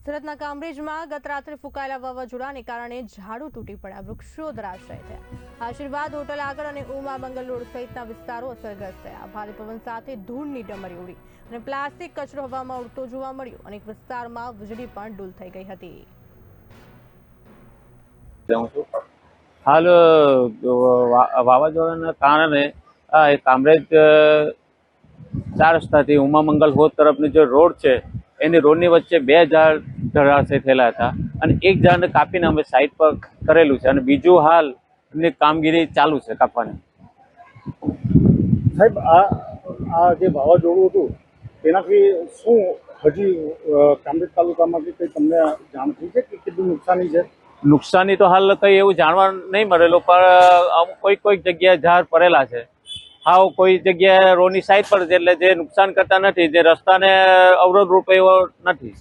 સુરતના કામરેજમાં ગત રાત્રે ફૂંકાયેલા વાવાઝોડાને કારણે ઝાડુ તૂટી પડ્યા, વૃક્ષો ધરાશાયી થયા। આશીર્વાદ હોટલ આગળ અને ઉમા મંગલ રોડ સહિતના વિસ્તારો અસરગ્રસ્ત થયા। ભારે પવન સાથે ધૂળની ડમરી ઉડી અને પ્લાસ્ટિક કચરો હવામાં ઉડતો જોવા મળ્યો। અનેક વિસ્તારમાં વીજળી પણ ડૂલ થઈ ગઈ હતી। હાલ વાવાઝોડાના કારણે કામરેજ 4 રસ્તાથી ઉમા મંગલ હોદ તરફની જે રોડ છે એની રોડની વચ્ચે 2 ઝાડ ધરાશાયી થયેલા હતા અને એક ઝાડને કાપીને અમે સાઈડ પર કરેલું છે અને બીજું હાલ એની કામગીરી ચાલુ છે કાપવાની। સાહેબ, આ જે વાવાઝોડું હતું તેનાથી શું હજી કામરેજ તાલુકામાંથી કંઈ તમને જાણ થઈ છે કે કેટલું નુકસાની છે? નુકસાની તો હાલ કંઈ એવું જાણવા નહીં મળેલું, પણ કોઈક જગ્યાએ ઝાડ પડેલા છે। હાવ કોઈ જગ્યાએ રોડની સાઈડ પર છે એટલે જે નુકસાન કરતા નથી, જે રસ્તાને અવરોધ રૂપ એવો નથી।